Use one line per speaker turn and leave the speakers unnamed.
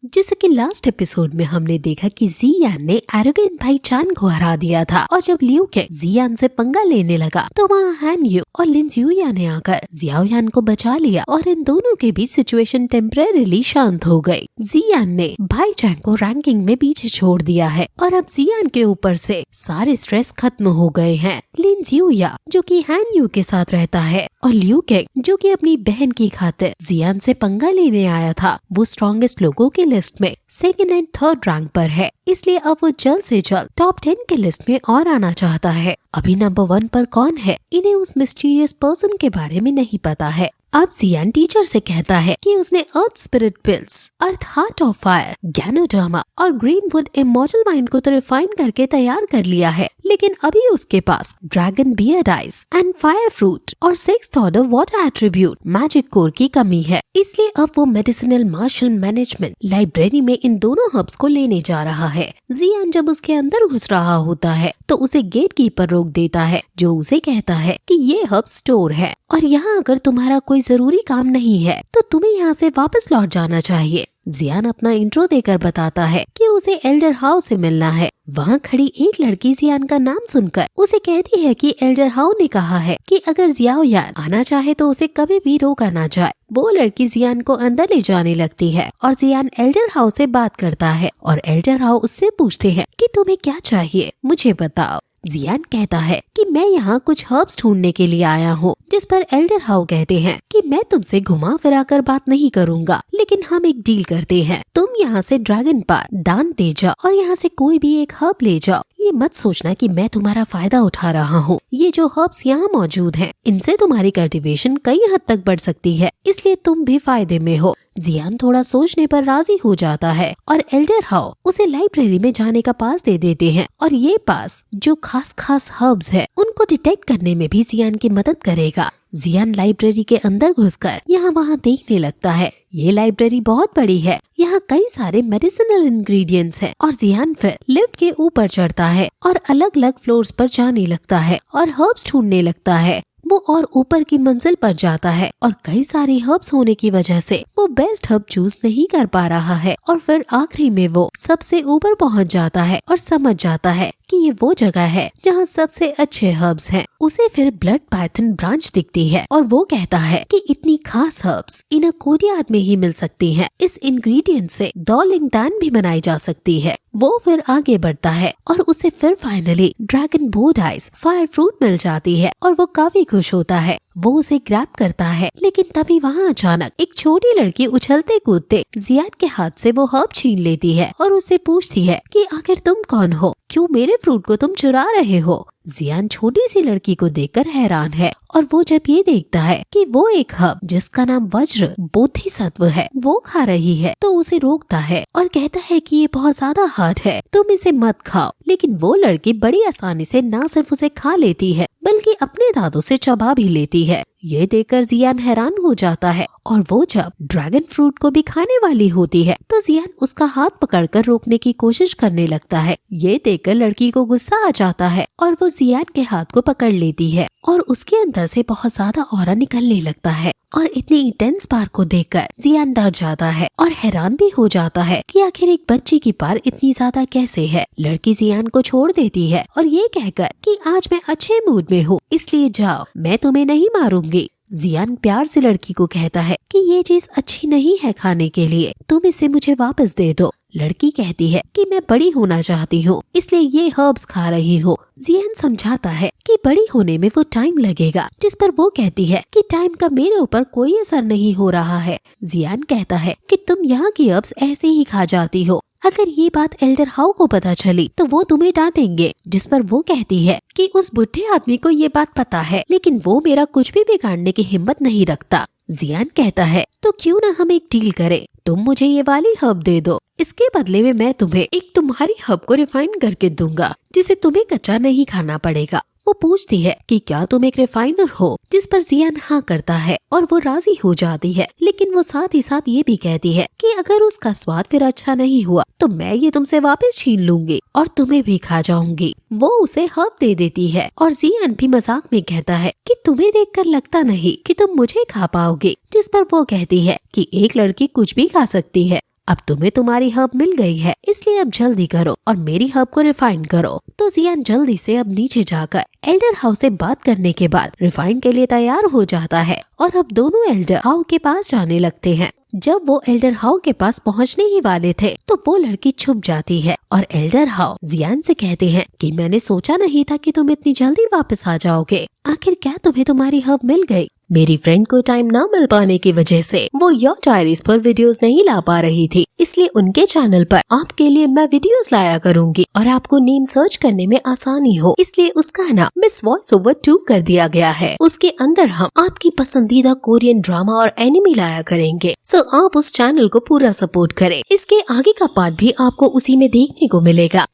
जैसे कि last episode में हमने देखा कि जियान ने एरोगेंट भाई चान को हरा दिया था और जब लियू के जियान से पंगा लेने लगा तो वहाँ हैन यू और लिन जिया ने आकर जियाओ यान को बचा लिया और इन दोनों के बीच सिचुएशन टेम्परेरीली शांत हो गई। जियान ने भाई चान को रैंकिंग में पीछे छोड़ दिया है और अब जियान के ऊपर से सारे स्ट्रेस खत्म हो गए हैं। लिन जिया जो कि हैन यू के साथ रहता है और लियू के जो कि अपनी बहन की खातिर जियान से पंगा लेने आया था, वो स्ट्रॉन्गेस्ट लोगों की लिस्ट में सेकंड एंड थर्ड रैंक पर है, इसलिए अब वो जल्द से जल्द टॉप 10 के लिस्ट में और आना चाहता है। अभी नंबर 1 पर कौन है, इन्हें उस मिस्टीरियस पर्सन के बारे में नहीं पता है। अब जियान टीचर से कहता है कि उसने earth spirit pills, earth heart of fire, ganoderma और ग्रीनवुड इमॉर्टल माइंड को तो रिफाइन करके तैयार कर लिया है, लेकिन अभी उसके पास dragon beard eyes and fire fruit और 6th order water attribute magic core की कमी है। इसलिए अब वो मेडिसिनल मार्शल मैनेजमेंट लाइब्रेरी में इन दोनों हर्ब्स को लेने जा रहा है। जियान जब उसके अंदर घुस रहा होता है तो उसे गेट कीपर रोक देता है, जो उसे कहता है कि ये हर्ब स्टोर है और यहाँ अगर तुम्हारा कोई जरूरी काम नहीं है तो तुम्हें यहाँ से वापस लौट जाना चाहिए। जियान अपना इंट्रो देकर बताता है कि उसे एल्डर हाउ से मिलना है। वहाँ खड़ी एक लड़की जियान का नाम सुनकर उसे कहती है कि एल्डर हाउ ने कहा है कि अगर जियाओ यान आना चाहे तो उसे कभी भी रोका ना जाए। वो लड़की जियान को अंदर ले जाने लगती है और जियान एल्डर हाउ से बात करता है और एल्डर हाउ उससे पूछते हैं कि तुम्हें क्या चाहिए, मुझे बताओ। जियान कहता है कि मैं यहाँ कुछ हर्ब्स ढूंढने के लिए आया हूँ, जिस पर एल्डर हाउ कहते हैं कि मैं तुमसे घुमा फिरा कर बात नहीं करूँगा, लेकिन हम एक डील करते हैं। तुम यहाँ से ड्रैगन पार दान दे जाओ और यहाँ से कोई भी एक हर्ब ले जाओ। ये मत सोचना कि मैं तुम्हारा फायदा उठा रहा हूँ। ये जो हर्ब्स यहाँ मौजूद हैं, इनसे तुम्हारी कल्टीवेशन कई हद तक बढ़ सकती है, इसलिए तुम भी फायदे में हो। जियान थोड़ा सोचने पर राजी हो जाता है और एल्डर हाउ उसे लाइब्रेरी में जाने का पास दे देते हैं और ये पास जो खास हर्ब्स है उनको डिटेक्ट करने में भी जियान की मदद करेगा। जियान लाइब्रेरी के अंदर घुसकर यहाँ वहाँ देखने लगता है। ये लाइब्रेरी बहुत बड़ी है, यहाँ कई सारे मेडिसिनल इंग्रेडिएंट्स हैं और जियान फिर लिफ्ट के ऊपर चढ़ता है और अलग अलग फ्लोर्स पर जाने लगता है और हर्ब्स ढूंढने लगता है। वो और ऊपर की मंजिल पर जाता है और कई सारी हर्ब्स होने की वजह से वो बेस्ट हर्ब चूज नहीं कर पा रहा है और फिर आखिरी में वो सबसे ऊपर पहुंच जाता है और समझ जाता है कि ये वो जगह है जहाँ सबसे अच्छे हर्ब्स हैं। उसे फिर ब्लड पाइथन ब्रांच दिखती है और वो कहता है कि इतनी खास हर्ब्स इन कोरियाद में ही मिल सकती हैं। इस इंग्रेडिएंट से डॉलिंगदान भी बनाई जा सकती है। वो फिर आगे बढ़ता है और उसे फिर finally dragon board eyes fire fruit मिल जाती है और वो काफी खुश होता है। वो उसे ग्रैब करता है, लेकिन तभी वहाँ अचानक एक छोटी लड़की उछलते कूदते जियान के हाथ से वो हर्ब छीन लेती है और उससे पूछती है कि आखिर तुम कौन हो, क्यों मेरे फ्रूट को तुम चुरा रहे हो। जियान छोटी सी लड़की को देखकर हैरान है और वो जब ये देखता है कि वो एक हर्ब जिसका नाम वज्र बोधिसत्व है वो खा रही है तो उसे रोकता है और कहता है कि ये बहुत ज्यादा हार्ड है, तुम इसे मत खाओ। लेकिन वो लड़की बड़ी आसानी से न सिर्फ उसे खा लेती है बल्कि अपने दांतों से चबा भी लेती है। ये देखकर जियान हैरान हो जाता है और वो जब ड्रैगन फ्रूट को भी खाने वाली होती है तो जियान उसका हाथ पकड़कर रोकने की कोशिश करने लगता है। ये देखकर लड़की को गुस्सा आ जाता है और वो जियान के हाथ को पकड़ लेती है और उसके अंदर से बहुत ज्यादा ऑरा निकलने लगता है और इतनी इंटेंस पार को देखकर जियान डर जाता है और हैरान भी हो जाता है कि आखिर एक बच्ची की पार इतनी ज्यादा कैसे है। लड़की जियान को छोड़ देती है और ये कहकर कि आज मैं अच्छे मूड में हूँ, इसलिए जाओ, मैं तुम्हें नहीं मारूंगी। जियान प्यार से लड़की को कहता है कि ये चीज अच्छी नहीं है खाने के लिए, तुम इसे मुझे वापस दे दो। लड़की कहती है कि मैं बड़ी होना चाहती हूँ, इसलिए ये हर्ब्स खा रही हूँ। जियान समझाता है कि बड़ी होने में वो टाइम लगेगा, जिस पर वो कहती है कि टाइम का मेरे ऊपर कोई असर नहीं हो रहा है। जियान कहता है कि तुम यहाँ की हर्ब्स ऐसे ही खा जाती हो, अगर ये बात एल्डर हाउ को पता चली तो वो तुम्हें डांटेंगे। जिस पर वो कहती है कि उस बुढ़े आदमी को ये बात पता है, लेकिन वो मेरा कुछ भी बिगाड़ने की हिम्मत नहीं रखता। जियान कहता है तो क्यों ना हम एक डील करें, तुम मुझे ये वाली हर्ब दे दो, इसके बदले में मैं तुम्हें एक तुम्हारी हर्ब को रिफाइन करके दूंगा जिसे तुम्हें कच्चा नहीं खाना पड़ेगा। वो पूछती है कि क्या तुम एक रिफाइनर हो, जिस पर जियान हाँ करता है और वो राजी हो जाती है, लेकिन वो साथ ही साथ ये भी कहती है कि अगर उसका स्वाद फिर अच्छा नहीं हुआ तो मैं ये तुमसे वापस छीन लूंगी और तुम्हें भी खा जाऊंगी। वो उसे हर्ब दे देती है और जियान भी मजाक में कहता है कि तुम्हें देखकर लगता नहीं कि तुम मुझे खा पाओगे, जिस पर वो कहती है कि एक लड़की कुछ भी खा सकती है, अब तुम्हें तुम्हारी हर्ब मिल गई है, इसलिए अब जल्दी करो और मेरी हर्ब को रिफाइन करो। तो जियान जल्दी से अब नीचे जाकर एल्डर हाउ से बात करने के बाद रिफाइन के लिए तैयार हो जाता है और अब दोनों एल्डर हाउ के पास जाने लगते हैं। जब वो एल्डर हाउ के पास पहुंचने ही वाले थे तो वो लड़की छुप जाती है और एल्डर हाउ जियान से कहते हैं कि मैंने सोचा नहीं था कि तुम इतनी जल्दी वापस आ जाओगे। आखिर क्या तुम्हें तुम्हारी हर्ब मिल गई? मेरी फ्रेंड को टाइम ना मिल पाने की वजह से वो योर डायरीज पर वीडियोस नहीं ला पा रही थी, इसलिए उनके चैनल पर आपके लिए मैं वीडियोस लाया करूंगी और आपको नेम सर्च करने में आसानी हो, इसलिए उसका नाम मिस वॉइस ओवर 2 कर दिया गया है। उसके अंदर हम आपकी पसंदीदा कोरियन ड्रामा और एनिमे लाया करेंगे। सो आप उस चैनल को पूरा सपोर्ट करें। इसके आगे का पार्ट भी आपको उसी में देखने को मिलेगा।